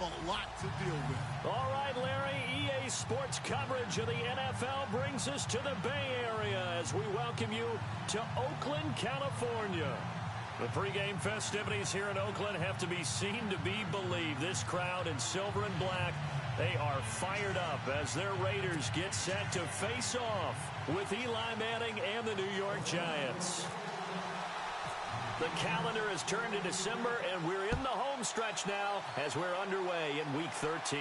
a lot to deal with. All right, Larry, EA Sports coverage of the NFL brings us to the Bay Area as we welcome you to Oakland, California. The pregame festivities here in Oakland have to be seen to be believed. This crowd in silver and black, they are fired up as their Raiders get set to face off with Eli Manning and the New York Giants. The calendar has turned to December, and we're in the home stretch now as we're underway in Week 13.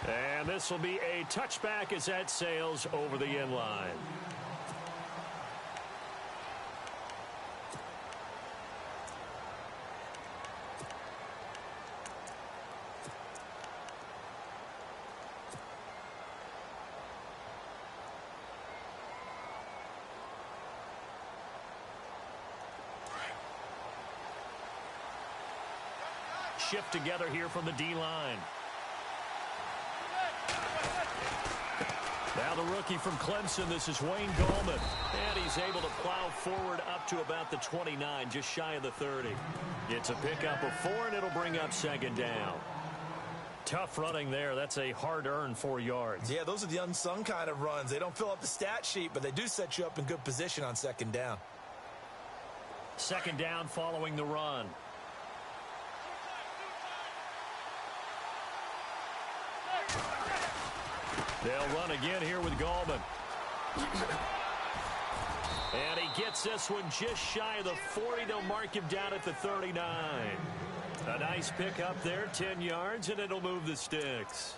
And this will be a touchback as that sails over the end line. Shift together here from the D-line. Now the rookie from Clemson, this is Wayne Gallman. And he's able to plow forward up to about the 29, just shy of the 30. It's a pickup of 4, and it'll bring up second down. Tough running there. That's a hard-earned 4 yards. Yeah, those are the unsung kind of runs. They don't fill up the stat sheet, but they do set you up in good position on second down. Second down following the run. They'll run again here with Gallman. And he gets this one just shy of the 40. They'll mark him down at the 39. A nice pickup there, 10 yards, and it'll move the sticks.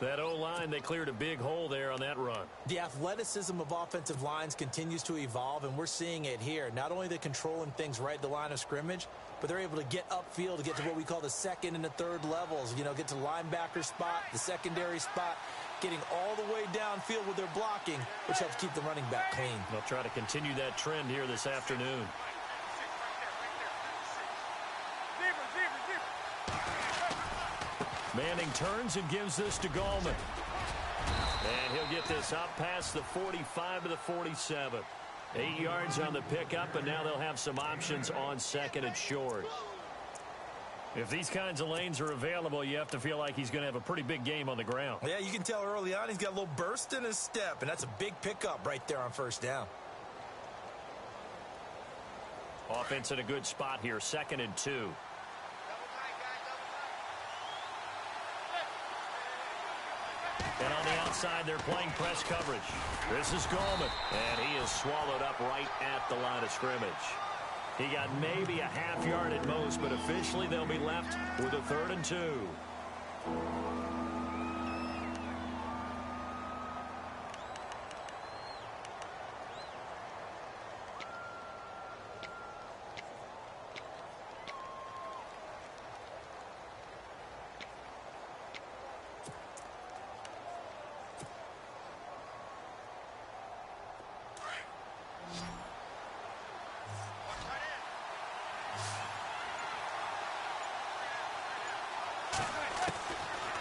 That O-line, they cleared a big hole there on that run. The athleticism of offensive lines continues to evolve, and we're seeing it here. Not only are they controlling things right at the line of scrimmage, but they're able to get upfield to get to what we call the second and the third levels. You know, get to linebacker spot, the secondary spot, getting all the way downfield with their blocking, which helps keep the running back clean. They'll try to continue that trend here this afternoon. Manning turns and gives this to Gallman. And he'll get this up past the 45 to the 47. 8 yards on the pickup, and now they'll have some options on second and short. If these kinds of lanes are available, you have to feel like he's going to have a pretty big game on the ground. Yeah, you can tell early on he's got a little burst in his step, and that's a big pickup right there on first down. Offense in a good spot here, 2nd and 2. And on the outside, they're playing press coverage. This is Gallman, and he is swallowed up right at the line of scrimmage. He got maybe a half yard at most, but officially they'll be left with a 3rd and 2.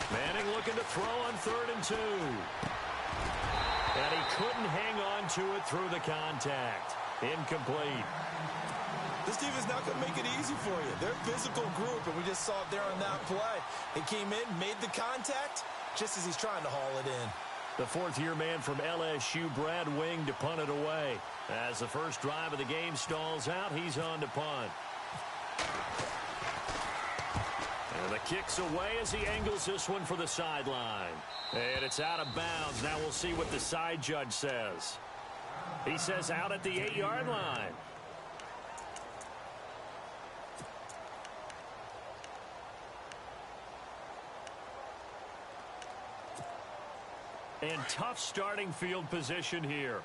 Manning looking to throw on 3rd and 2. And he couldn't hang on to it through the contact. Incomplete. This team is not going to make it easy for you. They're a physical group, and we just saw it there on that play. He came in, made the contact, just as he's trying to haul it in. The 4th-year man from LSU, Brad Wing, to punt it away. As the first drive of the game stalls out, he's on to punt. And the kick's away as he angles this one for the sideline. And it's out of bounds. Now we'll see what the side judge says. He says out at the 8-yard line. And tough starting field position here.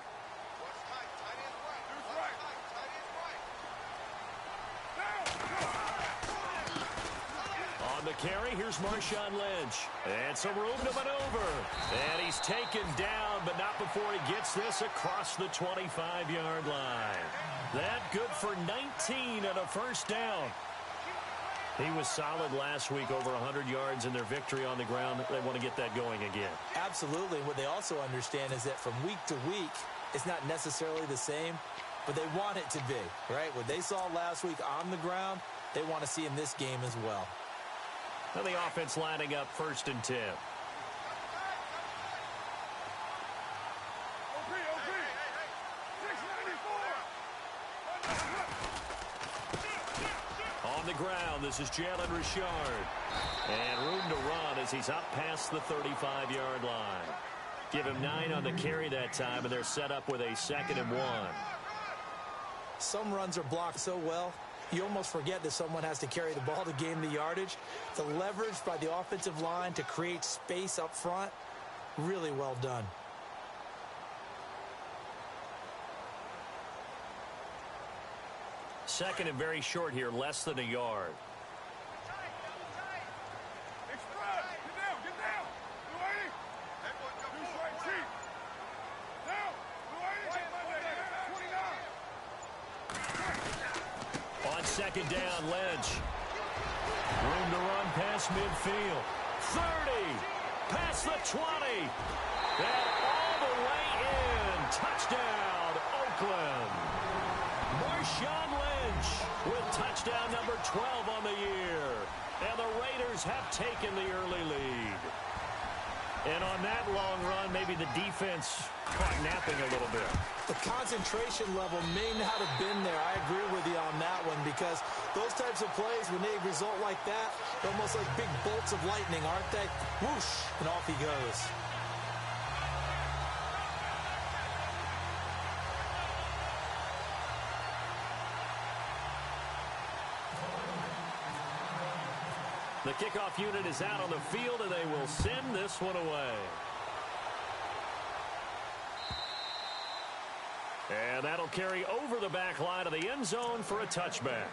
On the carry, here's Marshawn Lynch. And some room to maneuver. And he's taken down, but not before he gets this across the 25-yard line. That good for 19 and a first down. He was solid last week, over 100 yards in their victory on the ground. They want to get that going again. Absolutely. What they also understand is that from week to week, it's not necessarily the same, but they want it to be, right? What they saw last week on the ground, they want to see in this game as well. And the offense lining up 1st and 10. On the ground, this is Jalen Richard. And room to run as he's up past the 35-yard line. Give him 9 on the carry that time, and they're set up with a 2nd and 1. Some runs are blocked so well, you almost forget that someone has to carry the ball to gain the yardage. The leverage by the offensive line to create space up front, really well done. Second and very short here, less than a yard. On 2nd down, Lynch. Room to run past midfield. 30. Past the 20. And all the way in. Touchdown, Oakland. Marshawn Lynch with touchdown number 12 on the year. And the Raiders have taken the early lead. And on that long run, maybe the defense caught napping a little bit. The concentration level may not have been there. I agree with you on that one, because those types of plays, when they result like that, they're almost like big bolts of lightning, aren't they? Whoosh, and off he goes. The kickoff unit is out on the field, and they will send this one away. And that'll carry over the back line of the end zone for a touchback.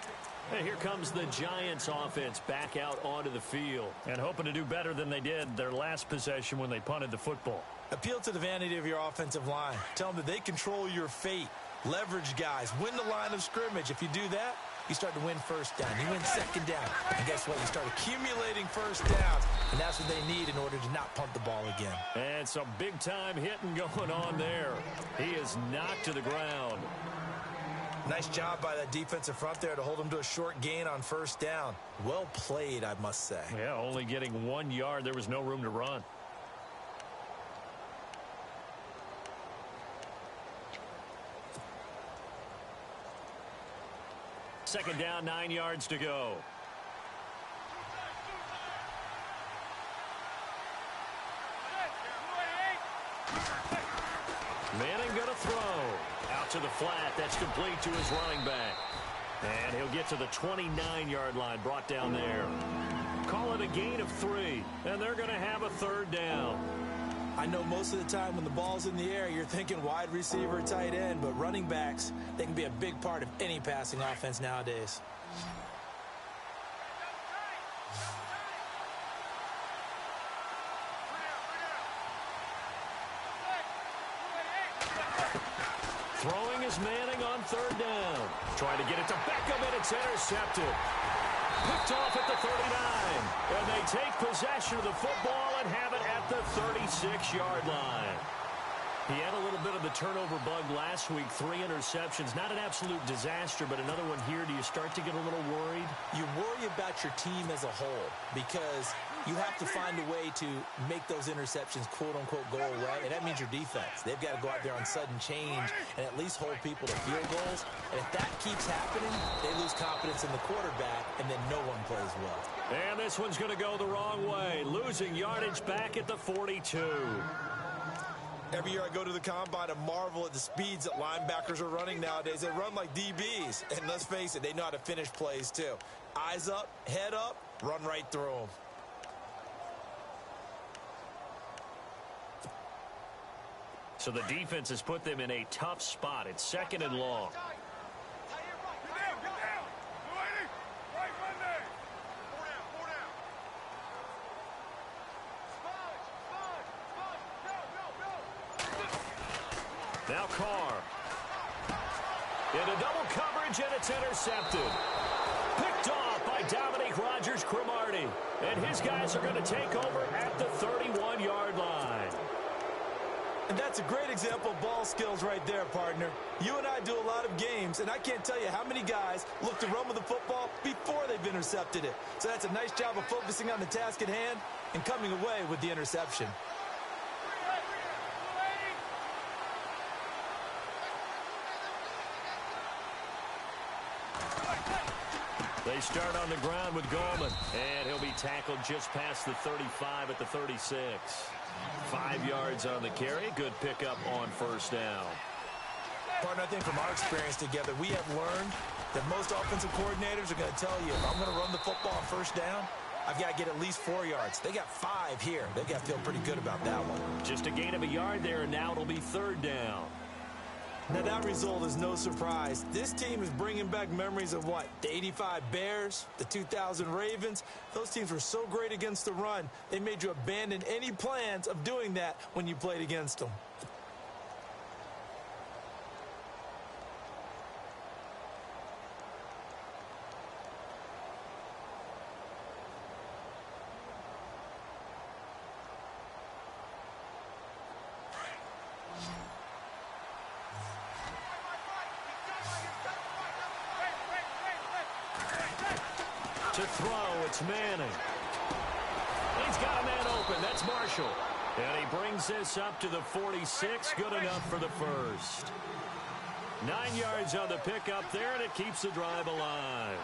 And here comes the Giants offense back out onto the field and hoping to do better than they did their last possession when they punted the football. Appeal to the vanity of your offensive line. Tell them that they control your fate. Leverage guys. Win the line of scrimmage. If you do that, you start to win 1st down. You win 2nd down. And guess what? You start accumulating 1st downs. And that's what they need in order to not punt the ball again. And some big-time hitting going on there. He is knocked to the ground. Nice job by that defensive front there to hold him to a short gain on 1st down. Well played, I must say. Yeah, only getting 1 yard. There was no room to run. Second down, 9 yards to go. Manning going to throw. Out to the flat. That's complete to his running back. And he'll get to the 29-yard line, brought down there. Call it a gain of 3, and they're going to have a 3rd down. I know most of the time when the ball's in the air, you're thinking wide receiver, tight end, but running backs, they can be a big part of any passing offense nowadays. Throwing is Manning on 3rd down. Trying to get it to Beckham, and it's intercepted. Picked off at the 39. And they take possession of the football and have it at the 36-yard line. He had a little bit of the turnover bug last week, 3 interceptions. Not an absolute disaster, but another one here. Do you start to get a little worried? You worry about your team as a whole because you have to find a way to make those interceptions, quote-unquote, go away, and that means your defense. They've got to go out there on sudden change and at least hold people to field goals. And if that keeps happening, they lose confidence in the quarterback, and then no one plays well. And this one's going to go the wrong way, losing yardage back at the 42. Every year I go to the combine and marvel at the speeds that linebackers are running nowadays. They run like DBs. And let's face it, they know how to finish plays too. Eyes up, head up, run right through them. So the defense has put them in a tough spot. It's 2nd and long. Now Carr. Into double coverage, and it's intercepted. Picked off by Dominique Rodgers-Cromartie. And his guys are going to take over at the 31-yard line. And that's a great example of ball skills right there, partner. You and I do a lot of games, and I can't tell you how many guys look to run with the football before they've intercepted it. So that's a nice job of focusing on the task at hand and coming away with the interception. They start on the ground with Gorman, and he'll be tackled just past the 35 at the 36. 5 yards on the carry. Good pickup on first down. Partner, I think from our experience together, we have learned that most offensive coordinators are going to tell you, if I'm going to run the football on first down, I've got to get at least 4 yards. They got 5 here. They got to feel pretty good about that one. Just a gain of a yard there, and now it'll be third down. Now, that result is no surprise. This team is bringing back memories of what? The 85 Bears, the 2000 Ravens. Those teams were so great against the run, they made you abandon any plans of doing that when you played against them. To throw, it's Manning. He's got a man open. That's Marshall. And he brings this up to the 46. Good enough for the first. 9 yards on the pickup there, and it keeps the drive alive.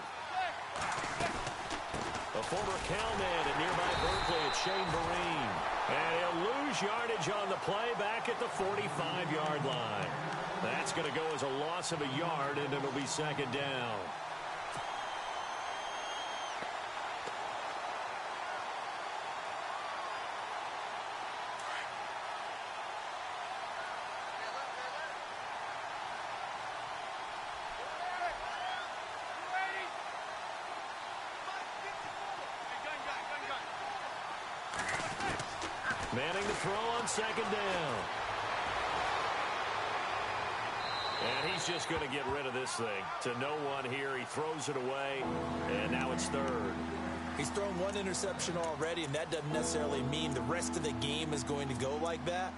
A former Calman at nearby Berkeley, it's Shane Vereen. And he'll lose yardage on the play back at the 45-yard line. That's going to go as a loss of a yard, and it'll be second down. Manning to throw on second down. And he's just going to get rid of this thing. To no one here. He throws it away, and now it's third. He's thrown one interception already, and that doesn't necessarily mean the rest of the game is going to go like that.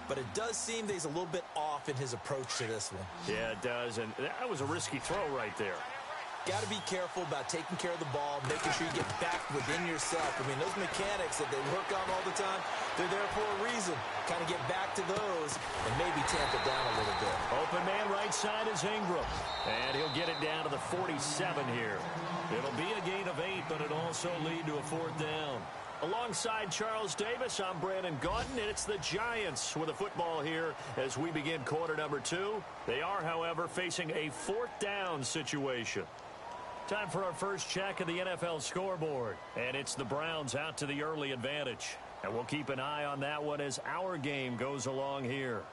But it does seem that he's a little bit off in his approach to this one. Yeah, it does, and that was a risky throw right there. Got to be careful about taking care of the ball, making sure you get back within yourself. I mean, those mechanics that they work on all the time, they're there for a reason. Kind of get back to those and maybe tamp it down a little bit. Open man right side is Ingram. And he'll get it down to the 47 here. It'll be a gain of 8, but it'll also lead to a fourth down. Alongside Charles Davis, I'm Brandon Gaudin, and it's the Giants with a football here as we begin quarter number 2. They are, however, facing a fourth down situation. Time for our first check of the NFL scoreboard. And it's the Browns out to the early advantage. And we'll keep an eye on that one as our game goes along here.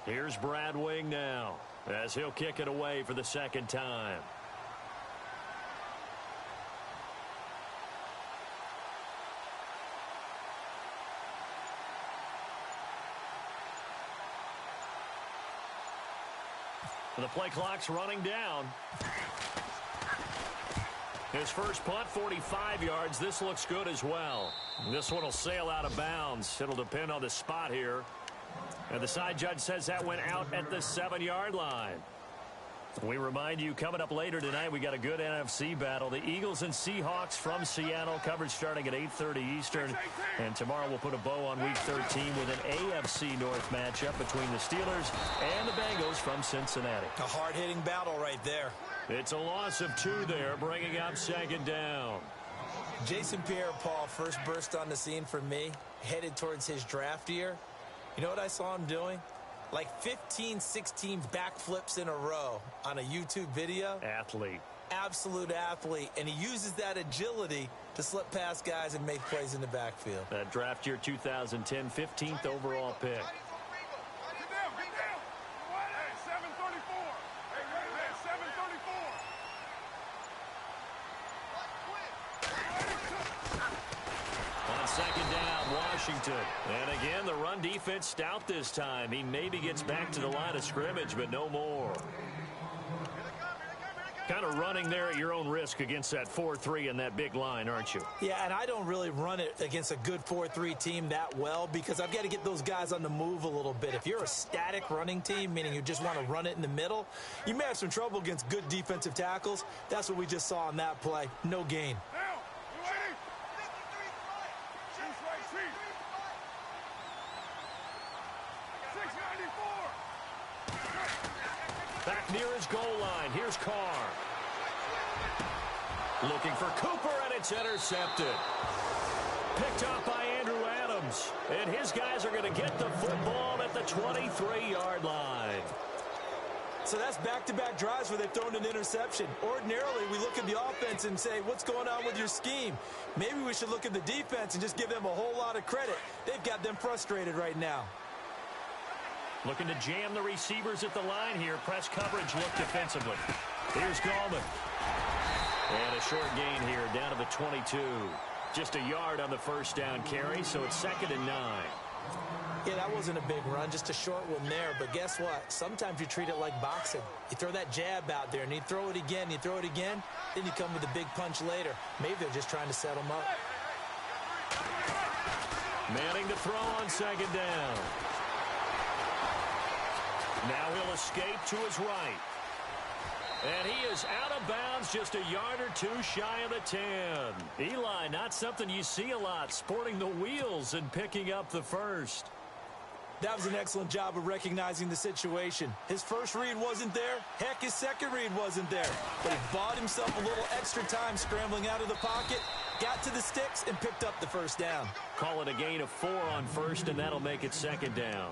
Here's Brad Wing now as he'll kick it away for the second time. The play clock's running down. His first punt, 45 yards. This looks good as well. This one will sail out of bounds. It'll depend on the spot here. And the side judge says that went out at the 7-yard line. We remind you, coming up later tonight, we got a good NFC battle. The Eagles and Seahawks from Seattle, coverage starting at 8:30 Eastern. And tomorrow we'll put a bow on Week 13 with an AFC North matchup between the Steelers and the Bengals from Cincinnati. A hard-hitting battle right there. It's a loss of 2 there, bringing up second down. Jason Pierre-Paul first burst on the scene for me, headed towards his draft year. You know what I saw him doing? Like 15, 16 backflips in a row on a YouTube video. Athlete. Absolute athlete. And he uses that agility to slip past guys and make plays in the backfield. That draft year 2010, 15th overall pick. Second down, Washington. And again, the run defense stout this time. He maybe gets back to the line of scrimmage, but no more. Kind of running there at your own risk against that 4-3 and that big line, aren't you? Yeah, and I don't really run it against a good 4-3 team that well because I've got to get those guys on the move a little bit. If you're a static running team, meaning you just want to run it in the middle, you may have some trouble against good defensive tackles. That's what we just saw on that play. No gain. Back near his goal line. Here's Carr. Looking for Cooper, and it's intercepted. Picked off by Andrew Adams. And his guys are going to get the football at the 23-yard line. So that's back-to-back drives where they've thrown an interception. Ordinarily, we look at the offense and say, what's going on with your scheme? Maybe we should look at the defense and just give them a whole lot of credit. They've got them frustrated right now. Looking to jam the receivers at the line here. Press coverage look defensively. Here's Gallman. And a short gain here down to the 22. Just a yard on the first down carry, so it's 2nd and 9. Yeah, that wasn't a big run, just a short one there. But guess what? Sometimes you treat it like boxing. You throw that jab out there, and you throw it again, you throw it again, then you come with a big punch later. Maybe they're just trying to set them up. Manning to throw on 2nd down. Now he'll escape to his right. And he is out of bounds just a yard or two shy of the 10. Eli, not something you see a lot, sporting the wheels and picking up the first. That was an excellent job of recognizing the situation. His first read wasn't there. Heck, his second read wasn't there. But he bought himself a little extra time scrambling out of the pocket, got to the sticks, and picked up the first down. Call it a gain of 4 on first, and that'll make it 2nd down.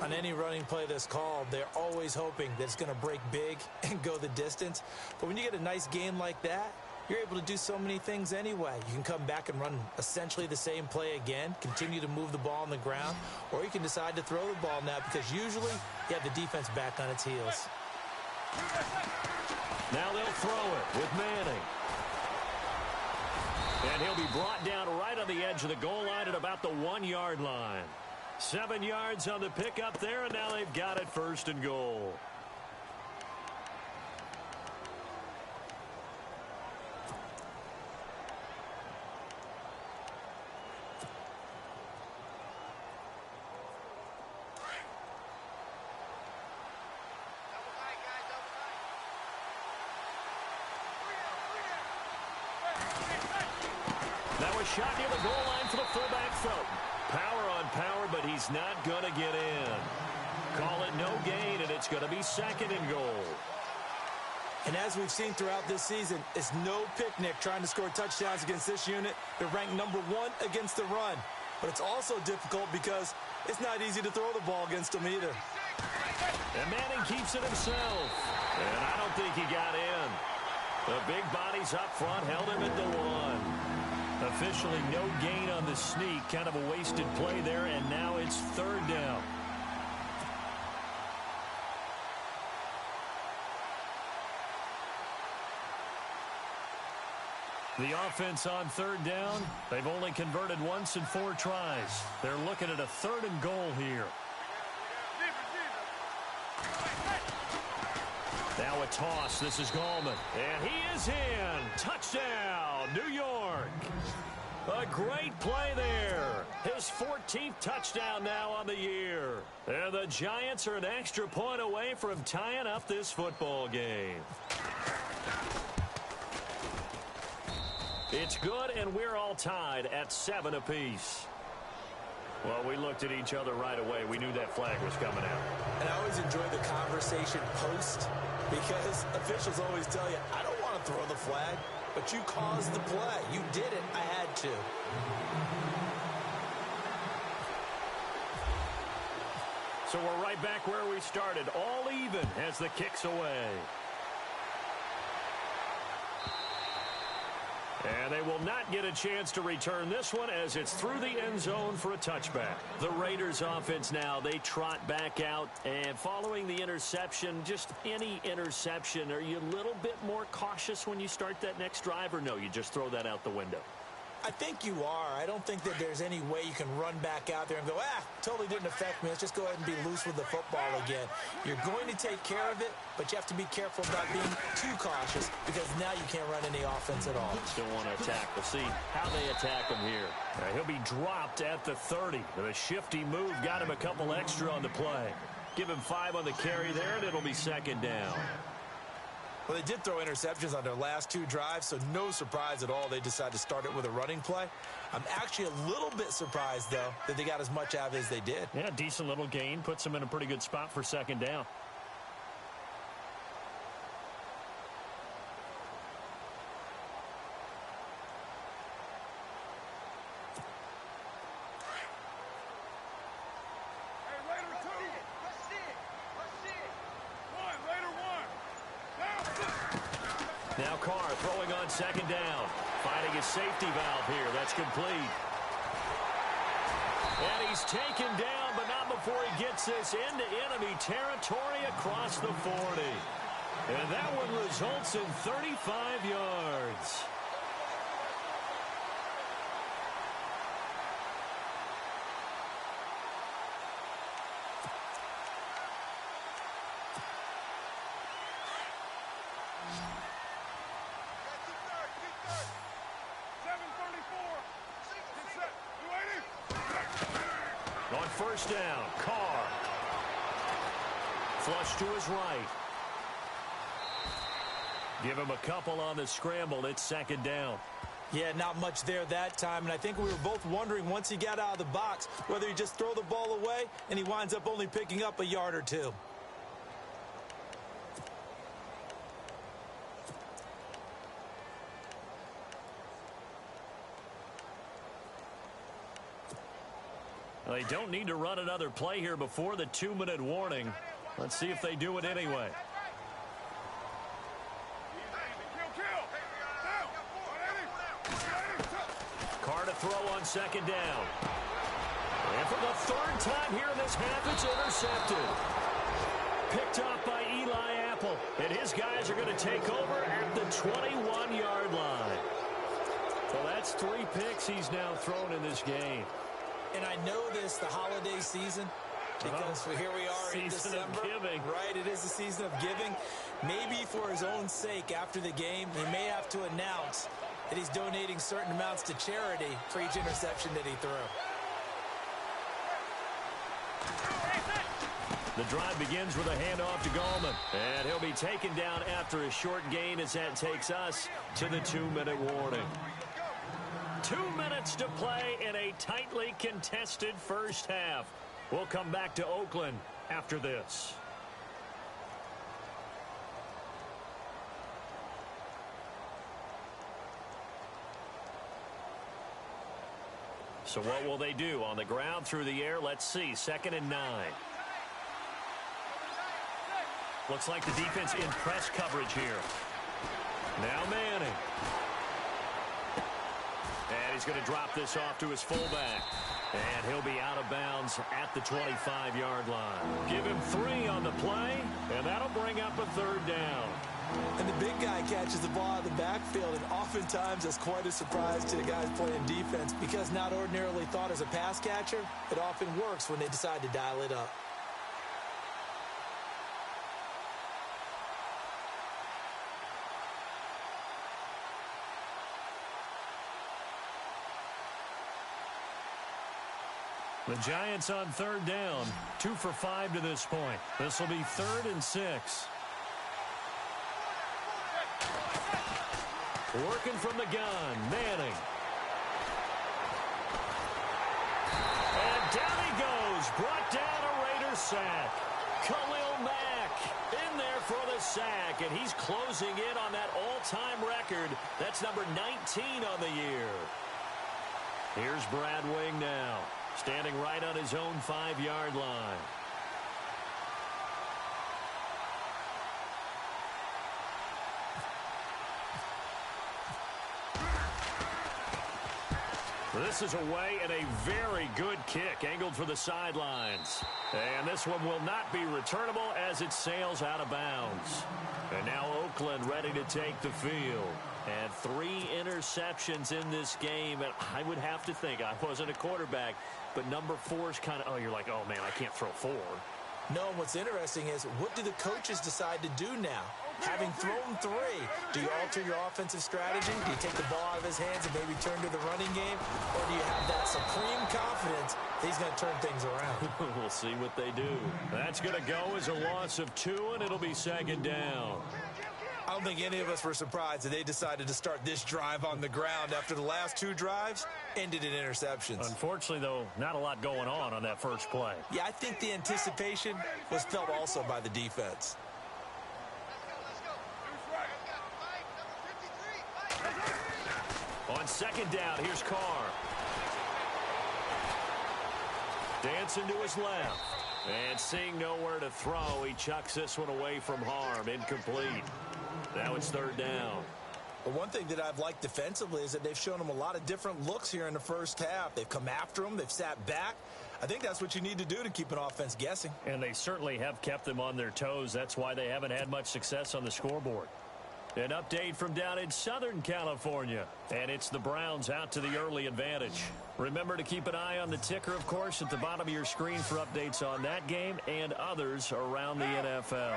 On any running play that's called, they're always hoping that it's going to break big and go the distance. But when you get a nice game like that, you're able to do so many things anyway. You can come back and run essentially the same play again, continue to move the ball on the ground, or you can decide to throw the ball now because usually you have the defense back on its heels. Now they'll throw it with Manning. And he'll be brought down right on the edge of the goal line at about the 1-yard line. 7 yards on the pickup there, and now they've got it 1st and goal. Now a shot near the goal line for the fullback Felton. Power on power, but he's not going to get in. Call it no gain, and it's going to be 2nd and goal. And as we've seen throughout this season, it's no picnic trying to score touchdowns against this unit. They're ranked number 1 against the run. But it's also difficult because it's not easy to throw the ball against them either. And Manning keeps it himself. And I don't think he got in. The big bodies up front held him at the 1. Officially no gain on the sneak. Kind of a wasted play there, and now it's 3rd down. The offense on 3rd down, they've only converted once in 4 tries. They're looking at a 3rd and goal here. Now a toss. This is Gallman. And he is in. Touchdown, New York. A great play there. His 14th touchdown now on the year. And the Giants are an extra point away from tying up this football game. It's good, and we're all tied at 7 apiece. Well, we looked at each other right away. We knew that flag was coming out. And I always enjoy the conversation post because officials always tell you, I don't want to throw the flag, but you caused the play. You did it. I had to. So we're right back where we started, all even as the kick's away. And they will not get a chance to return this one as it's through the end zone for a touchback. The Raiders offense now, they trot back out. And following the interception, just any interception, are you a little bit more cautious when you start that next drive? Or no, you just throw that out the window? I think you are. I don't think that there's any way you can run back out there and go, totally didn't affect me. Let's just go ahead and be loose with the football again. You're going to take care of it, but you have to be careful about being too cautious because now you can't run any offense at all. Still want to attack. We'll see how they attack him here. He'll be dropped at the 30. The shifty move got him a couple extra on the play. Give him 5 on the carry there, and it'll be second down. Well, they did throw interceptions on their last 2 drives, so no surprise at all they decided to start it with a running play. I'm actually a little bit surprised, though, that they got as much out of it as they did. Yeah, decent little gain. Puts them in a pretty good spot for second down. Now Carr throwing on second down. Finding his safety valve here. That's complete. And he's taken down, but not before he gets this into enemy territory across the 40. And that one results in 35 yards. On first down, Carr. Flush to his right. Give him a couple on the scramble. It's second down. Yeah, not much there that time, and I think we were both wondering once he got out of the box whether he just throw the ball away and he winds up only picking up a yard or 2. They don't need to run another play here before the 2-minute warning. Let's see if they do it anyway. Carr to throw on second down. And for the 3rd time here in this half, it's intercepted. Picked off by Eli Apple. And his guys are going to take over at the 21-yard line. Well, that's 3 picks he's now thrown in this game. And I know this, the holiday season, because here we are in December. Season of giving. Right, it is the season of giving. Maybe for his own sake after the game, he may have to announce that he's donating certain amounts to charity for each interception that he threw. The drive begins with a handoff to Gallman. And he'll be taken down after a short gain as that takes us to the 2-minute warning. 2 minutes to play in a tightly contested first half. We'll come back to Oakland after this. So what will they do? On the ground, through the air, let's see. 2nd and 9. Looks like the defense in press coverage here. Now Manning. And he's going to drop this off to his fullback. And he'll be out of bounds at the 25-yard line. Give him 3 on the play, and that'll bring up a 3rd down. And the big guy catches the ball out of the backfield, and oftentimes that's quite a surprise to the guys playing defense because not ordinarily thought as a pass catcher, it often works when they decide to dial it up. The Giants on 3rd down, 2 for 5 to this point. This will be 3rd and 6. Working from the gun, Manning. And down he goes, brought down a Raider sack. Khalil Mack in there for the sack, and he's closing in on that all-time record. That's number 19 on the year. Here's Brad Wing now, standing right on his own 5-yard line. This is away and a very good kick angled for the sidelines. And this one will not be returnable as it sails out of bounds. And now Oakland ready to take the field. And 3 interceptions in this game. And I would have to think, I wasn't a quarterback, but number 4 is kind of, oh, you're like, oh, man, I can't throw 4. No, what's interesting is what do the coaches decide to do now? Having thrown 3, do you alter your offensive strategy? Do you take the ball out of his hands and maybe turn to the running game? Or do you have that supreme confidence that he's going to turn things around? We'll see what they do. That's going to go as a loss of 2, and it'll be 2nd down. I don't think any of us were surprised that they decided to start this drive on the ground after the last 2 drives ended in interceptions. Unfortunately, though, not a lot going on that first play. Yeah, I think the anticipation was felt also by the defense. On 2nd down, here's Carr. Dancing to his left. And seeing nowhere to throw, he chucks this one away from harm. Incomplete. Now it's 3rd down. Well, one thing that I've liked defensively is that they've shown him a lot of different looks here in the first half. They've come after him. They've sat back. I think that's what you need to do to keep an offense guessing. And they certainly have kept them on their toes. That's why they haven't had much success on the scoreboard. An update from down in Southern California. And it's the Browns out to the early advantage. Remember to keep an eye on the ticker, of course, at the bottom of your screen for updates on that game and others around the NFL.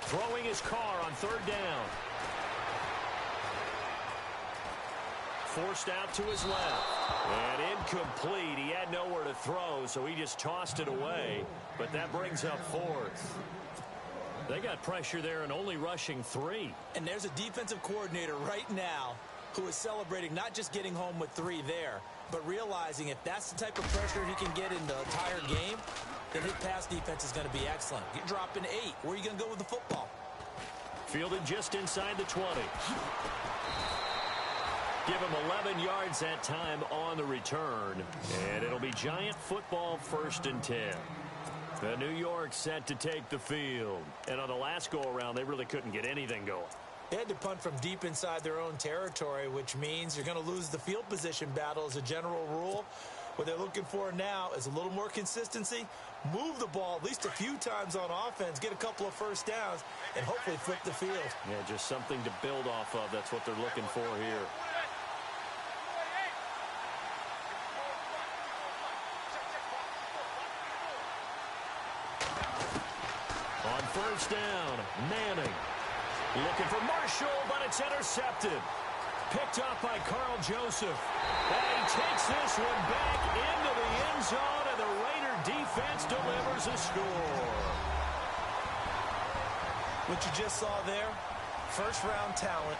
Throwing his car on 3rd down. Forced out to his left. And incomplete. He had nowhere to throw, so he just tossed it away. But that brings up 4th. They got pressure there and only rushing 3. And there's a defensive coordinator right now who is celebrating not just getting home with 3 there, but realizing if that's the type of pressure he can get in the entire game, then his pass defense is going to be excellent. You're dropping 8. Where are you going to go with the football? Fielded just inside the 20. Give him 11 yards that time on the return. And it'll be Giant football 1st and 10. The New York set to take the field. And on the last go-around, they really couldn't get anything going. They had to punt from deep inside their own territory, which means you're going to lose the field position battle as a general rule. What they're looking for now is a little more consistency, move the ball at least a few times on offense, get a couple of first downs, and hopefully flip the field. Yeah, just something to build off of. That's what they're looking for here. On 1st down, Manning. Looking for Marshall, but it's intercepted. Picked up by Carl Joseph. And he takes this one back into the end zone, and the Raider defense delivers a score. What you just saw there, first-round talent,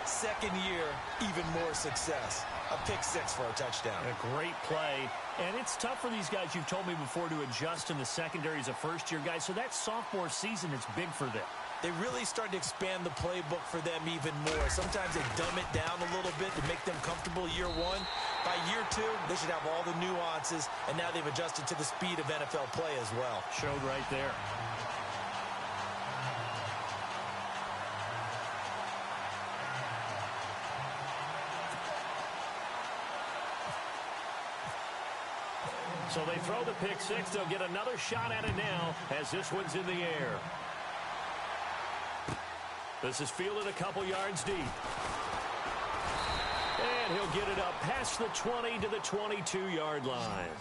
2nd year, even more success. A pick 6 for a touchdown. A great play. And it's tough for these guys, you've told me before, to adjust in the secondary as a first-year guy. So that sophomore season is big for them. They really start to expand the playbook for them even more. Sometimes they dumb it down a little bit to make them comfortable year 1. By year 2, they should have all the nuances, and now they've adjusted to the speed of NFL play as well. Showed right there. So they throw the pick 6. They'll get another shot at it now as this one's in the air. This is fielded a couple yards deep. And he'll get it up past the 20 to the 22-yard line.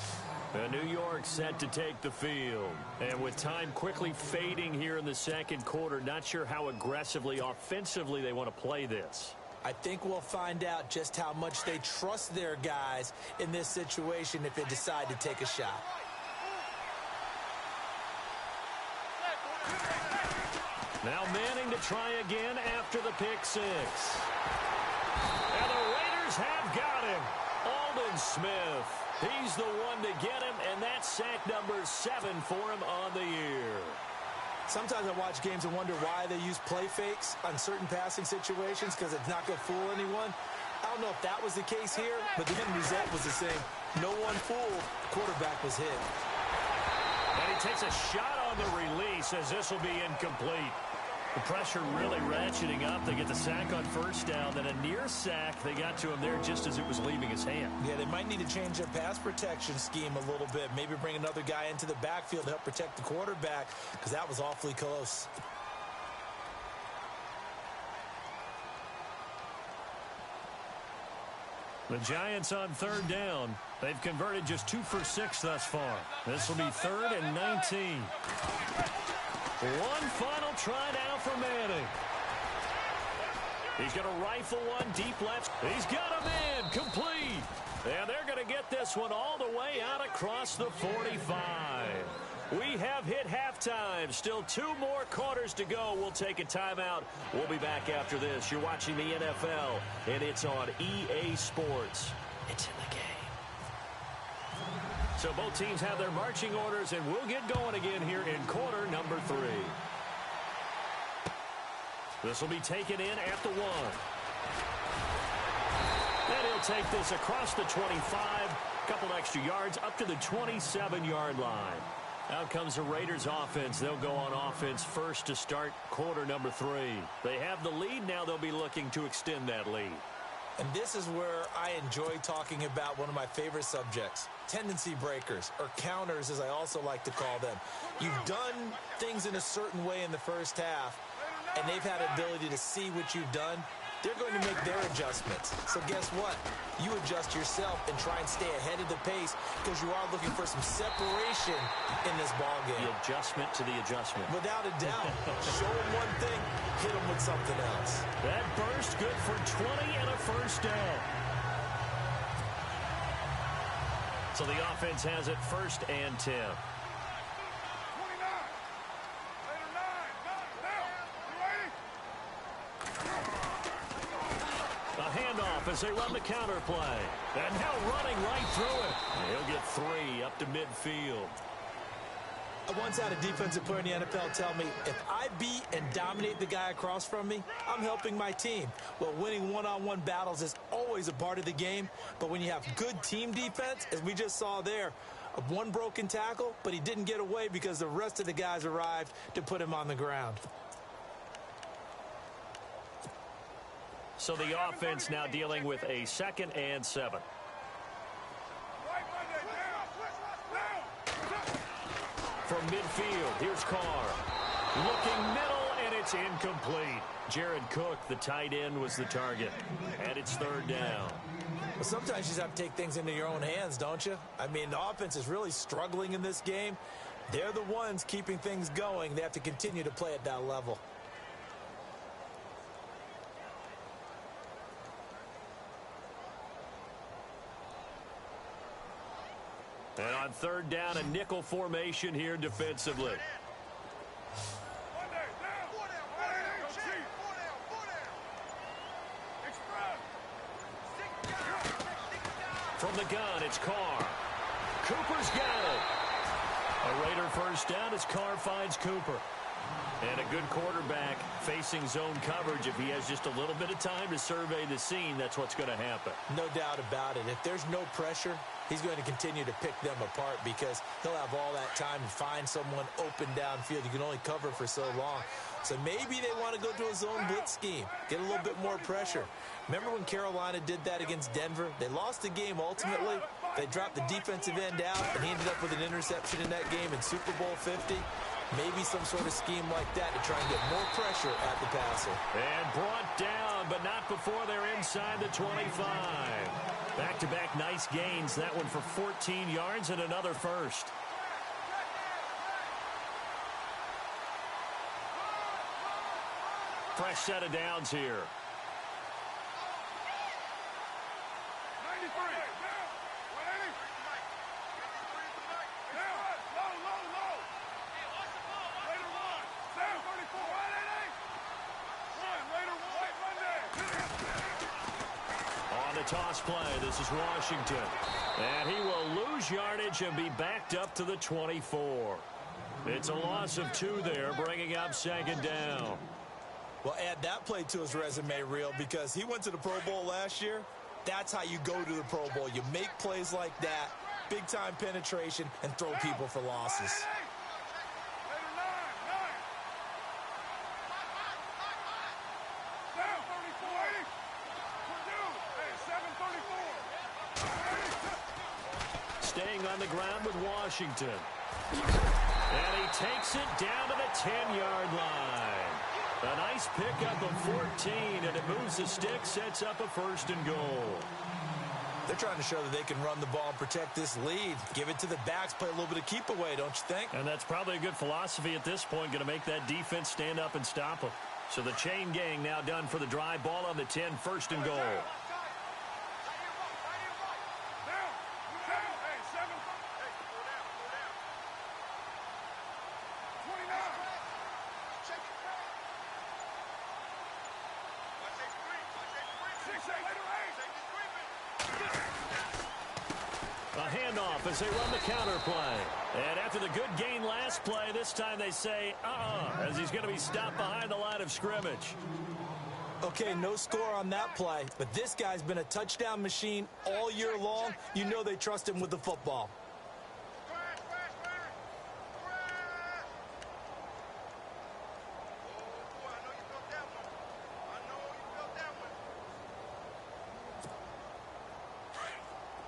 The New York set to take the field. And with time quickly fading here in the 2nd quarter, not sure how aggressively, offensively they want to play this. I think we'll find out just how much they trust their guys in this situation if they decide to take a shot. Now Manning to try again after the pick 6. And the Raiders have got him. Aldon Smith. He's the one to get him, and that's sack number 7 for him on the year. Sometimes I watch games and wonder why they use play fakes on certain passing situations because it's not going to fool anyone. I don't know if that was the case here, but the end result was the same. No one fooled. Quarterback was hit. And he takes a shot on the release as this will be incomplete. The pressure really ratcheting up. They get the sack on first down. Then a near sack. They got to him there just as it was leaving his hand. Yeah, they might need to change their pass protection scheme a little bit. Maybe bring another guy into the backfield to help protect the quarterback because that was awfully close. The Giants on third down. They've converted just 2 for 6 thus far. This will be 3rd and 19. One final try now for Manning. He's going to rifle one deep left. He's got a man complete. And they're going to get this one all the way out across the 45. We have hit halftime. Still 2 more quarters to go. We'll take a timeout. We'll be back after this. You're watching the NFL, and it's on EA Sports. It's in the game. So both teams have their marching orders, and we'll get going again here in quarter number 3. This will be taken in at the 1. And he'll take this across the 25. A couple extra yards up to the 27-yard line. Out comes the Raiders offense. They'll go on offense first to start quarter number 3. They have the lead. Now they'll be looking to extend that lead. And this is where I enjoy talking about one of my favorite subjects, tendency breakers, or counters as I also like to call them. You've done things in a certain way in the first half, and they've had the ability to see what you've done. They're going to make their adjustments. So guess what? You adjust yourself and try and stay ahead of the pace because you are looking for some separation in this ball game. The adjustment to the adjustment. Without a doubt. Show them one thing, hit them with something else. That burst good for 20 and a first down. So the offense has it 1st and 10. As they run the counter play. And now running right through it. He'll get 3 up to midfield. I once had a defensive player in the NFL tell me, if I beat and dominate the guy across from me, I'm helping my team. Well, winning one-on-one battles is always a part of the game. But when you have good team defense, as we just saw there, one broken tackle, but he didn't get away because the rest of the guys arrived to put him on the ground. So the offense now dealing with a 2nd and 7. From midfield, here's Carr. Looking middle, and it's incomplete. Jared Cook, the tight end, was the target. And it's 3rd down. Well, sometimes you just have to take things into your own hands, don't you? I mean, the offense is really struggling in this game. They're the ones keeping things going. They have to continue to play at that level. And on 3rd down, a nickel formation here defensively. From the gun, it's Carr. Cooper's got it. A Raider first down as Carr finds Cooper. And a good quarterback facing zone coverage. If he has just a little bit of time to survey the scene, that's what's going to happen. No doubt about it. If there's no pressure, he's going to continue to pick them apart because he'll have all that time to find someone open downfield. You can only cover for so long. So maybe they want to go to a zone blitz scheme, get a little bit more pressure. Remember when Carolina did that against Denver? They lost the game ultimately. They dropped the defensive end out, and he ended up with an interception in that game in Super Bowl 50. Maybe some sort of scheme like that to try and get more pressure at the passer. And brought down, but not before they're inside the 25. Back-to-back nice gains. That one for 14 yards and another first. Fresh set of downs here. 93. On the toss play, this is Washington. And he will lose yardage and be backed up to the 24. It's a loss of 2 there, bringing up 2nd down. Well, add that play to his resume reel because he went to the Pro Bowl last year. That's how you go to the Pro Bowl. You make plays like that, big-time penetration, and throw people for losses. Staying on the ground with Washington. And he takes it down to the 10-yard line. A nice pickup of 14, and it moves the stick, sets up a 1st and goal. They're trying to show that they can run the ball and protect this lead. Give it to the backs, play a little bit of keep away, don't you think? And that's probably a good philosophy at this point, going to make that defense stand up and stop them. So the chain gang now done for the drive. Ball on the 10, 1st and goal. A handoff as they run the counter play. And after the good gain last play, this time they say, as he's going to be stopped behind the line of scrimmage. Okay, no score on that play, but this guy's been a touchdown machine all year long. You know they trust him with the football.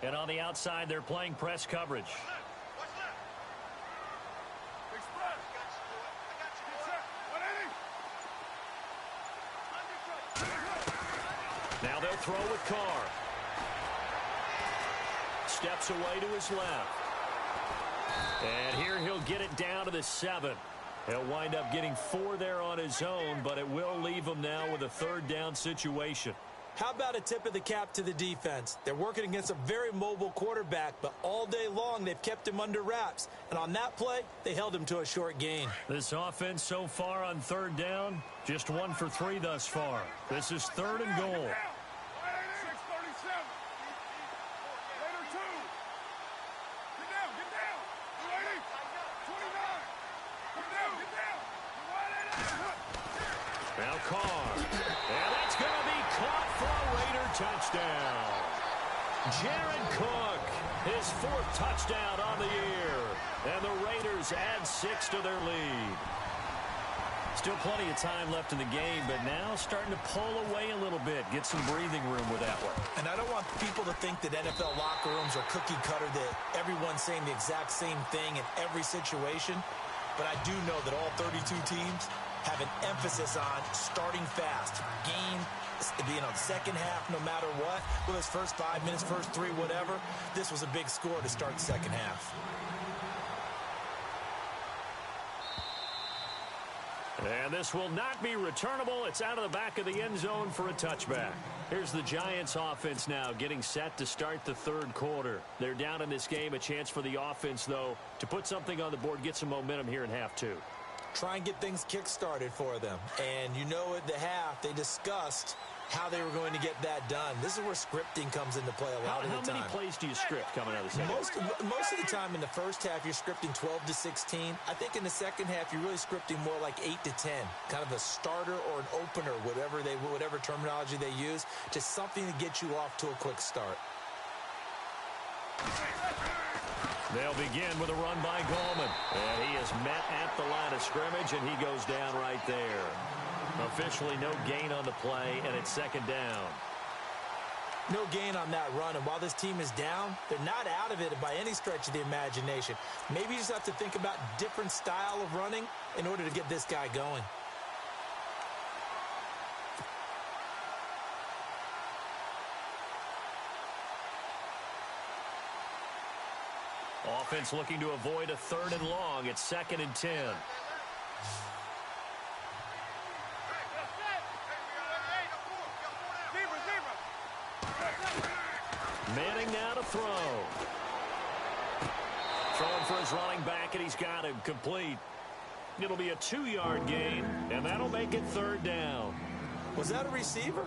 And on the outside, they're playing press coverage. Now they'll throw with Carr. Steps away to his left. And here he'll get it down to the 7. He'll wind up getting 4 there on his own, but it will leave him now with a 3rd down situation. How about a tip of the cap to the defense? They're working against a very mobile quarterback, but all day long they've kept him under wraps. And on that play, they held him to a short gain. This offense so far on 3rd down, just 1 for 3 thus far. This is 3rd and goal. Now Carr. And that's going to be caught for a Raider touchdown. Jared Cook, his 4th touchdown on the year. And the Raiders add 6 to their lead. Still plenty of time left in the game, but now starting to pull away a little bit. Get some breathing room with that one. And I don't want people to think that NFL locker rooms are cookie cutter, that everyone's saying the exact same thing in every situation. But I do know that all 32 teams have an emphasis on starting fast. Game, second half, no matter what. Whether it's first 5 minutes, first 3, whatever. This was a big score to start the second half. And this will not be returnable. It's out of the back of the end zone for a touchback. Here's the Giants offense now getting set to start the 3rd quarter. They're down in this game. A chance for the offense, though, to put something on the board, get some momentum here in half 2. Try and get things kick-started for them. And you know at the half, they discussed how they were going to get that done. This is where scripting comes into play a lot of the time. How many plays do you script coming out of the second? Most of the time in the first half, you're scripting 12 to 16. I think in the second half, you're really scripting more like 8 to 10. Kind of a starter or an opener, whatever terminology they use, just something to get you off to a quick start. They'll begin with a run by Gallman. And he is met at the line of scrimmage, and he goes down right there. Officially no gain on the play, and it's 2nd down. No gain on that run, and while this team is down, they're not out of it by any stretch of the imagination. Maybe you just have to think about different style of running in order to get this guy going. Offense looking to avoid a 3rd and long. It's 2nd and 10. Manning now to throw. Throwing for his running back, and he's got him complete. It'll be a 2-yard gain, and that'll make it 3rd down. Was that a receiver?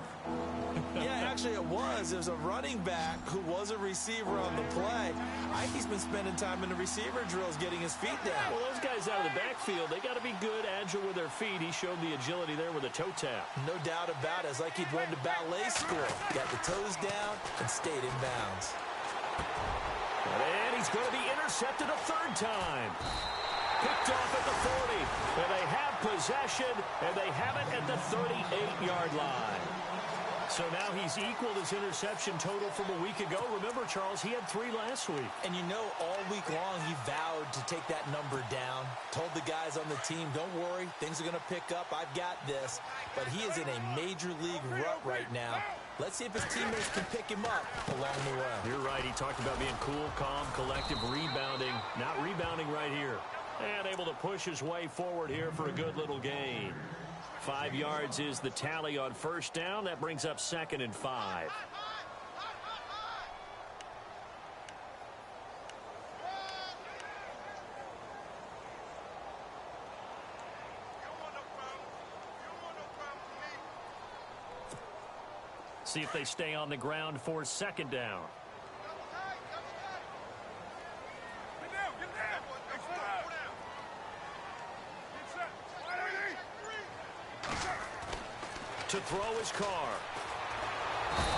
Yeah, actually it was. It was a running back who was a receiver on the play. Ike's been spending time in the receiver drills getting his feet down. Well, those guys out of the backfield, they got to be good, agile with their feet. He showed the agility there with a toe tap. No doubt about it. It's like he'd went to ballet school. Got the toes down and stayed in bounds. And he's going to be intercepted a third time. Picked off at the 40. And they have possession, and they have it at the 38-yard line. So now he's equaled his interception total from a week ago. Remember, Charles, he had 3 last week. And you know, all week long he vowed to take that number down. Told the guys on the team, don't worry, things are going to pick up. I've got this. But he is in a major league rut right now. Let's see if his teammates can pick him up along the way. You're right. He talked about being cool, calm, collective, rebounding. Not rebounding right here. And able to push his way forward here for a good little gain. 5 yards is the tally on first down. That brings up 2nd and 5. See if they stay on the ground for 2nd down. To throw his car.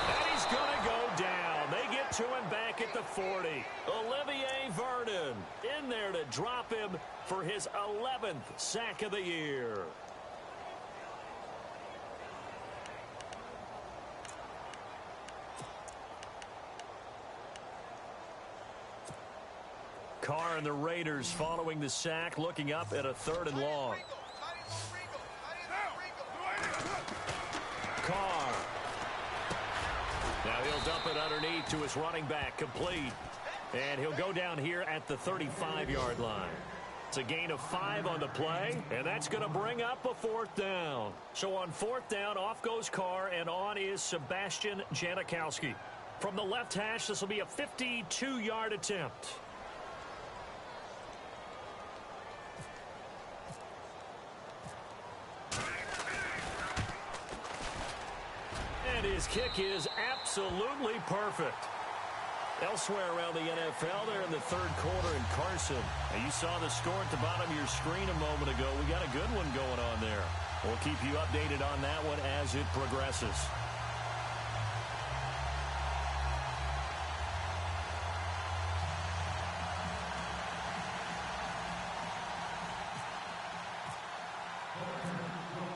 And he's going to go down. They get to him back at the 40. Olivier Vernon in there to drop him for his 11th sack of the year. Carr and the Raiders following the sack, looking up at a 3rd and long. Carr. Now he'll dump it underneath to his running back, complete. And he'll go down here at the 35-yard line. It's a gain of 5 on the play, and that's going to bring up a 4th down. So on 4th down, off goes Carr, and on is Sebastian Janikowski. From the left hash, this will be a 52-yard attempt. And his kick is absolutely perfect. Elsewhere around the NFL, they're in the 3rd quarter in Carson. Now, you saw the score at the bottom of your screen a moment ago. We got a good one going on there. We'll keep you updated on that one as it progresses.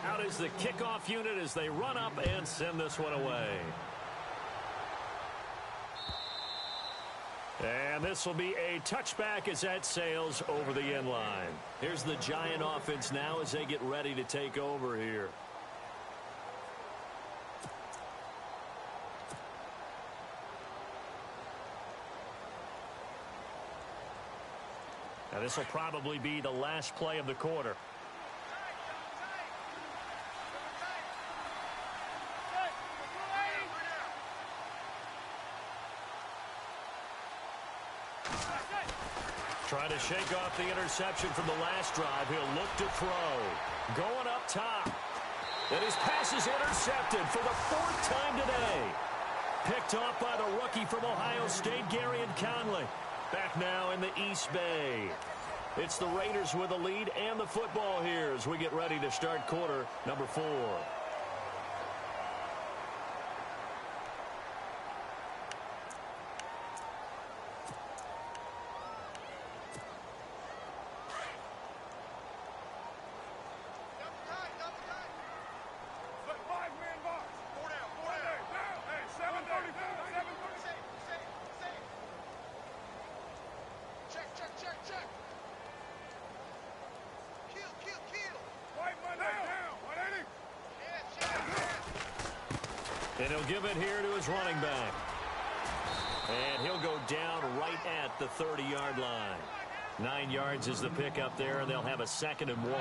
Out is the kickoff unit as they run up and send this one away. And this will be a touchback as that sails over the end line. Here's the Giant offense now as they get ready to take over here. Now this will probably be the last play of the quarter. Trying to shake off the interception from the last drive. He'll look to throw. Going up top. And his pass is intercepted for the 4th time today. Picked off by the rookie from Ohio State, Garyon Conley. Back now in the East Bay. It's the Raiders with the lead and the football here as we get ready to start quarter number 4. And he'll give it here to his running back. And he'll go down right at the 30-yard line. 9 yards is the pickup there, and they'll have a 2nd and 1.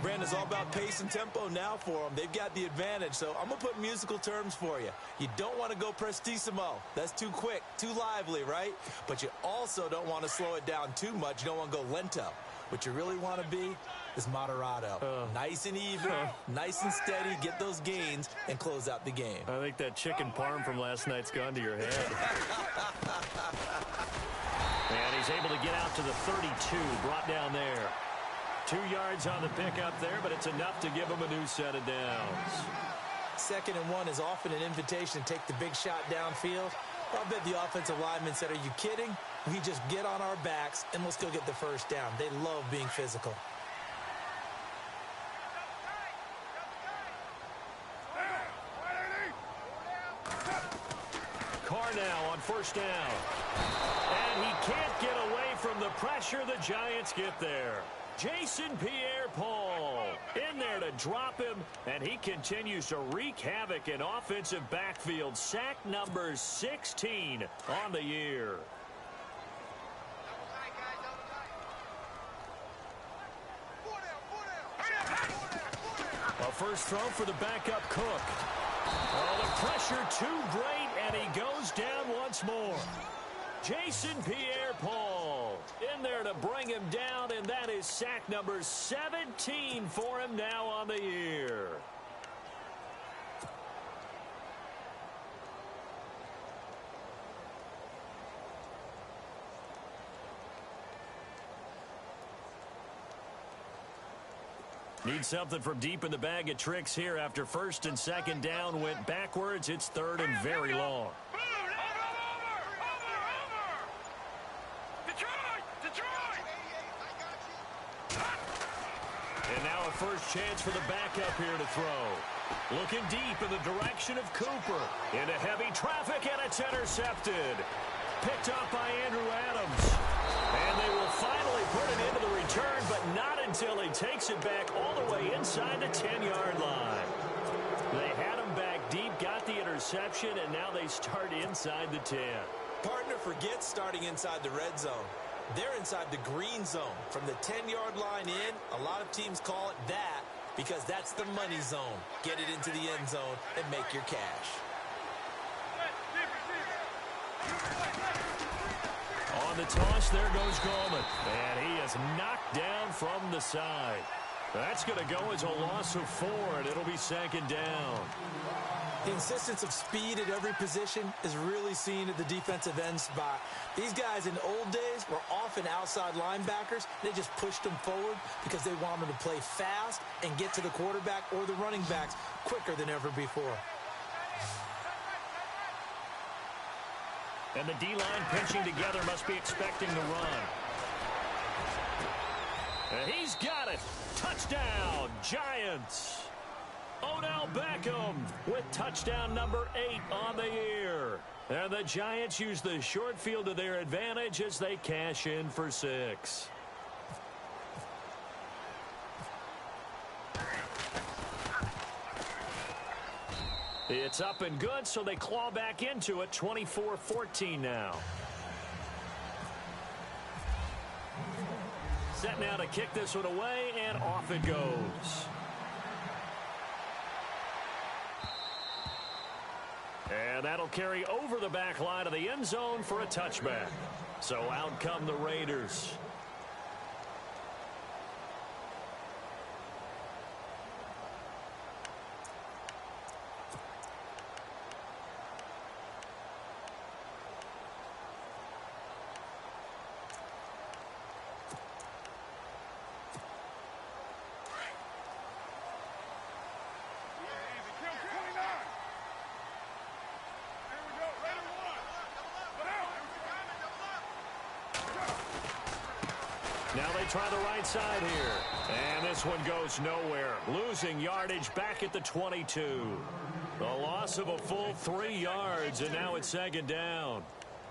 Brandon, it's all about pace and tempo now for them. They've got the advantage, so I'm going to put musical terms for you. You don't want to go prestissimo. That's too quick, too lively, right? But you also don't want to slow it down too much. You don't want to go lento. What you really want to be is Moderado. Nice and even, nice and steady, get those gains, and close out the game. I think that chicken parm from last night's gone to your head. And he's able to get out to the 32, brought down there. 2 yards on the pickup there, but it's enough to give him a new set of downs. 2nd and 1 is often an invitation to take the big shot downfield. I bet the offensive lineman said, are you kidding? We just get on our backs and let's go get the first down. They love being physical. Carr now on 1st down. And he can't get away from the pressure. The Giants get there. Jason Pierre-Paul in there to drop him, and he continues to wreak havoc in offensive backfield. Sack number 16 on the year. A first throw for the backup Cook. Oh, the pressure too great, and he goes down once more. Jason Pierre-Paul in there to bring him down, and that is sack number 17 for him now on the year. Need something from deep in the bag of tricks here after 1st and 2nd down went backwards. It's 3rd and very long. And now a first chance for the backup here to throw. Looking deep in the direction of Cooper. Into heavy traffic, and it's intercepted. Picked up by Andrew Adams. And they will finally put it into the return, but not until he takes it back all the way inside the 10-yard line. They had him back deep, got the interception, and now they start inside the 10. Partner forgets starting inside the red zone. They're inside the green zone. From the 10-yard line in, a lot of teams call it that because that's the money zone. Get it into the end zone and make your cash. On the toss, there goes Gallman. And he is knocked down from the side. That's going to go as a loss of 4, and it'll be 2nd down. The insistence of speed at every position is really seen at the defensive end spot. These guys in old days were often outside linebackers. They just pushed them forward because they wanted to play fast and get to the quarterback or the running backs quicker than ever before. And the D-line pinching together must be expecting the run. And he's got it. Touchdown, Giants. Odell Beckham with touchdown number 8 on the year. And the Giants use the short field to their advantage as they cash in for 6. It's up and good, so they claw back into it. 24-14 now. Set now to kick this one away, and off it goes. And that'll carry over the back line of the end zone for a touchback. So out come the Raiders. Now they try the right side here. And this one goes nowhere. Losing yardage back at the 22. A loss of a full 3 yards, and now it's 2nd down.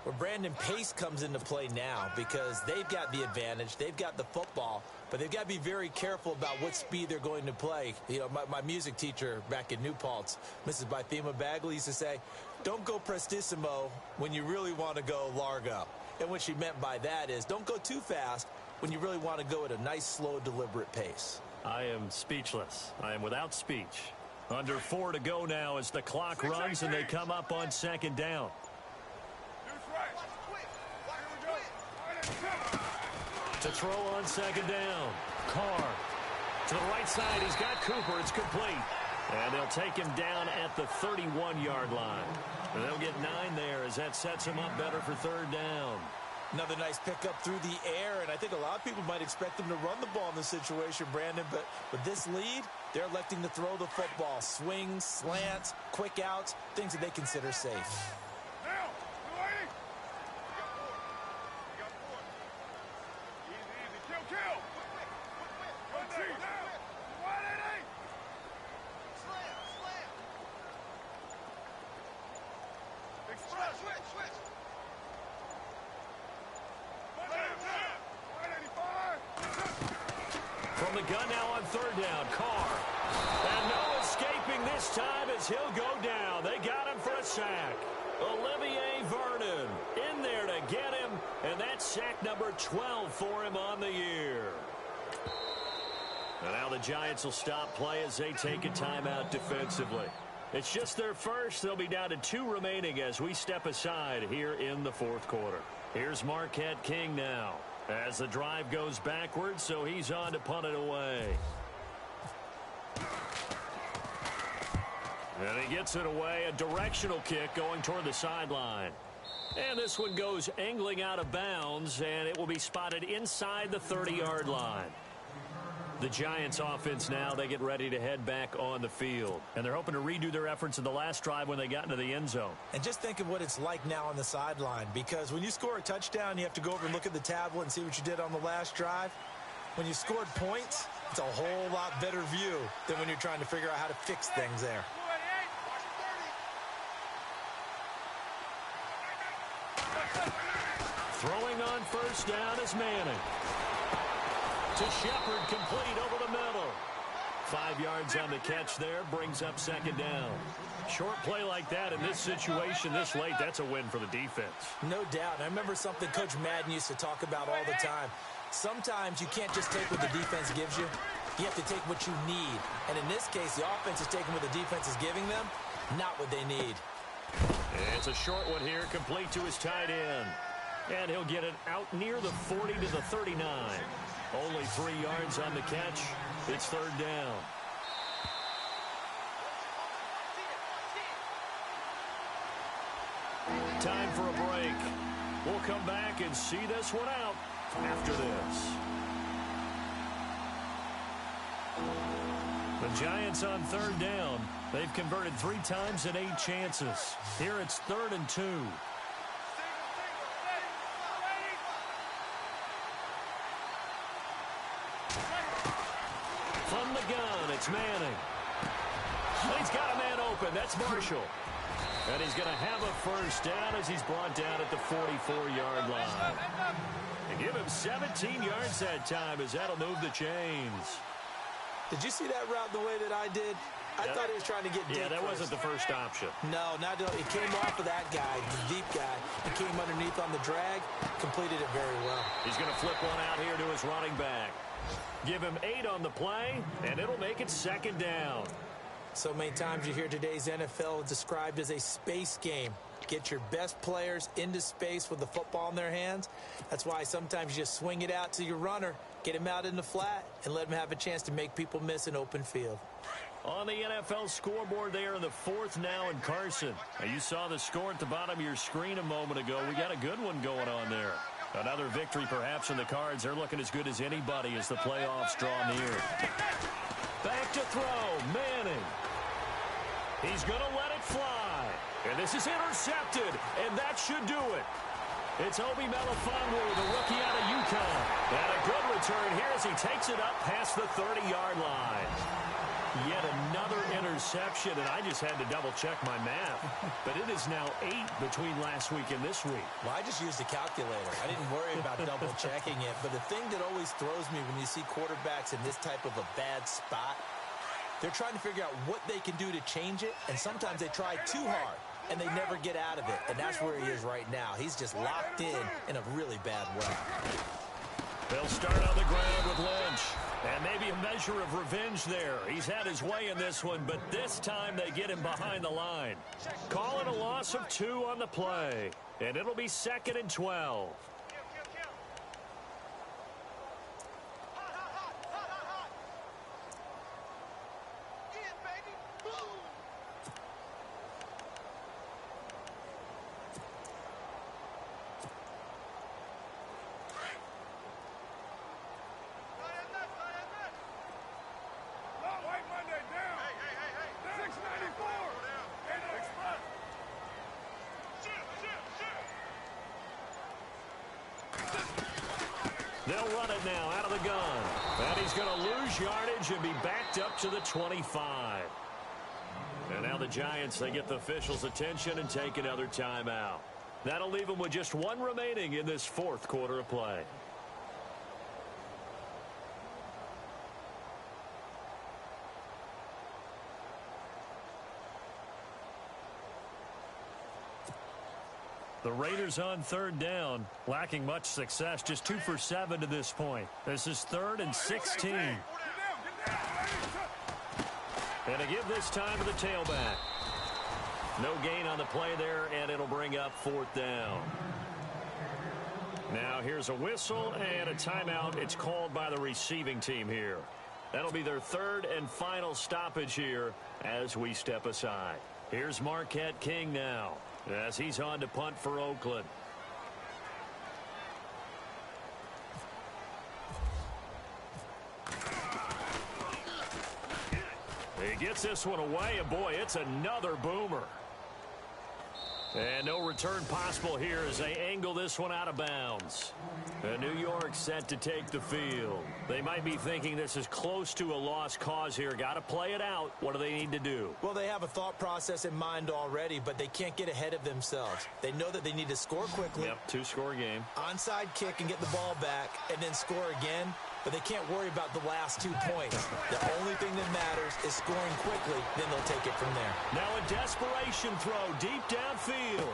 Well, Brandon, pace comes into play now because they've got the advantage. They've got the football, but they've got to be very careful about what speed they're going to play. You know, my music teacher back in New Paltz, Mrs. Bythema Bagley, used to say, don't go prestissimo when you really want to go largo. And what she meant by that is don't go too fast when you really want to go at a nice, slow, deliberate pace. I am speechless. I am without speech. Under 4 to go now as the clock runs and they come up on 2nd down. To throw on 2nd down. Carr To the right side, he's got Cooper. It's complete. And they'll take him down at the 31-yard line. And they'll get 9 there as that sets him up better for third down. Another nice pickup through the air, and I think a lot of people might expect them to run the ball in this situation, Brandon, but with this lead, they're electing to throw the football. Swings, slants, quick outs, things that they consider safe. From the gun now on third down, Carr. And no escaping this time as he'll go down. They got him for a sack. Olivier Vernon in there to get him, and that's sack number 12 for him on the year. And now the Giants will stop play as they take a timeout defensively. It's just their first. They'll be down to 2 remaining as we step aside here in the fourth quarter. Here's Marquette King now as the drive goes backwards, so he's on to punt it away. And he gets it away, a directional kick going toward the sideline. And this one goes angling out of bounds, and it will be spotted inside the 30-yard line. The Giants offense now, they get ready to head back on the field. And they're hoping to redo their efforts in the last drive when they got into the end zone. And just think of what it's like now on the sideline, because when you score a touchdown, you have to go over and look at the tablet and see what you did on the last drive. When you scored points, it's a whole lot better view than when you're trying to figure out how to fix things there. Throwing on first down is Manning. To Shepard, complete over the middle. 5 yards on the catch there, brings up second down. Short play like that in this situation this late, that's a win for the defense. No doubt. I remember something Coach Madden used to talk about all the time. Sometimes you can't just take what the defense gives you. You have to take what you need. And in this case, the offense is taking what the defense is giving them, not what they need. It's a short one here, complete to his tight end. And he'll get it out near the 40 to the 39. Only 3 yards on the catch. It's third down. Time for a break. We'll come back and see this one out after this. The Giants on third down. They've converted 3 times in 8 chances. Here it's 3rd and 2. From the gun, it's Manning. He's got a man open. That's Marshall. And he's going to have a first down as he's brought down at the 44-yard line. And give him 17 yards that time as that'll move the chains. Did you see that route the way that I did? I thought he was trying to get deep. Yeah, that wasn't the first option. No, it came off of that guy, the deep guy. He came underneath on the drag, completed it very well. He's going to flip one out here to his running back. Give him 8 on the play, and it'll make it second down. So many times you hear today's NFL described as a space game. Get your best players into space with the football in their hands. That's why sometimes you just swing it out to your runner, get him out in the flat, and let him have a chance to make people miss an open field. On the NFL scoreboard there in the 4th now in Carson. Now you saw the score at the bottom of your screen a moment ago. We got a good one going on there. Another victory perhaps in the cards. They're looking as good as anybody as the playoffs draw near. Back to throw. Manning. He's going to let it fly. And this is intercepted. And that should do it. It's Obi Melifonwu, the rookie out of UConn. And a good return here as he takes it up past the 30-yard line. Yet another interception, and I just had to double-check my math. But it is now 8 between last week and this week. Well, I just used a calculator. I didn't worry about double-checking it. But the thing that always throws me when you see quarterbacks in this type of a bad spot, they're trying to figure out what they can do to change it, and sometimes they try too hard, and they never get out of it. And that's where he is right now. He's just locked in a really bad way. They'll start on the ground with Lynch. And maybe a measure of revenge there. He's had his way in this one, but this time they get him behind the line. Call it a loss of 2 on the play. And it'll be 2nd and 12. They'll run it now out of the gun. And he's going to lose yardage and be backed up to the 25. And now the Giants, they get the officials' attention and take another timeout. That'll leave them with just one remaining in this fourth quarter of play. The Raiders on third down, lacking much success, just 2 for 7 to this point. This is 3rd and 16. And to give this time to the tailback. No gain on the play there, and it'll bring up 4th down. Now here's a whistle and a timeout. It's called by the receiving team here. That'll be their 3rd and final stoppage here as we step aside. Here's Marquette King now, as he's on to punt for Oakland. He gets this one away, and boy, it's another boomer. And no return possible here as they angle this one out of bounds. And New York set to take the field. They might be thinking this is close to a lost cause here. Got to play it out. What do they need to do? Well, they have a thought process in mind already, but they can't get ahead of themselves. They know that they need to score quickly. Yep, 2-score game. Onside kick and get the ball back and then score again. But they can't worry about the last 2 points. The only thing that matters is scoring quickly. Then they'll take it from there. Now a desperation throw deep downfield.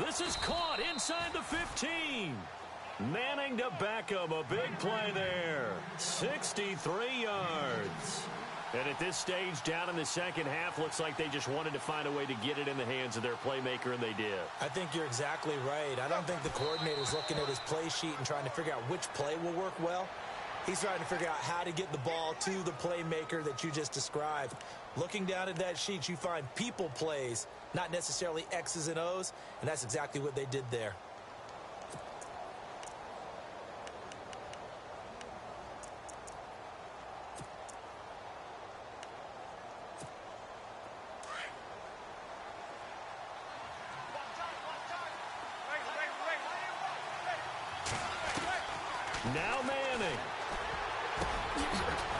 This is caught inside the 15. Manning to Beckham. A big play there. 63 yards. And at this stage, down in the second half, looks like they just wanted to find a way to get it in the hands of their playmaker, and they did. I think you're exactly right. I don't think the coordinator's looking at his play sheet and trying to figure out which play will work well. He's trying to figure out how to get the ball to the playmaker that you just described. Looking down at that sheet, you find people plays, not necessarily X's and O's, and that's exactly what they did there. Now Manning.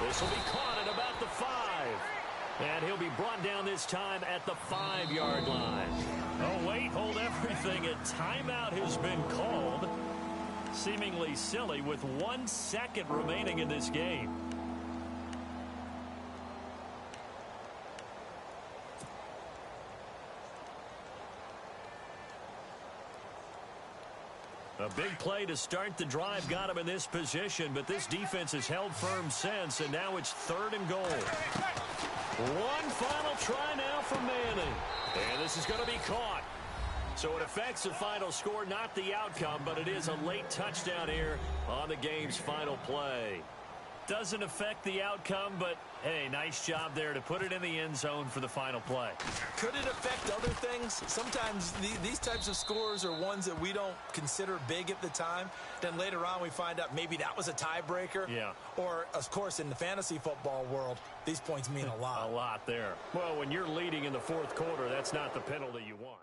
This will be caught at about the 5. And he'll be brought down this time at the 5-yard line. Oh, wait, hold everything. A timeout has been called. Seemingly silly with 1 second remaining in this game. A big play to start the drive got him in this position, but this defense has held firm since, and now it's 3rd and goal. One final try now for Manning. And this is going to be caught. So it affects the final score, not the outcome, but it is a late touchdown here on the game's final play. Doesn't affect the outcome, but, hey, nice job there to put it in the end zone for the final play. Could it affect other things? Sometimes these types of scores are ones that we don't consider big at the time. Then later on we find out maybe that was a tiebreaker. Yeah. Or, of course, in the fantasy football world, these points mean a lot. A lot there. Well, when you're leading in the fourth quarter, that's not the penalty you want.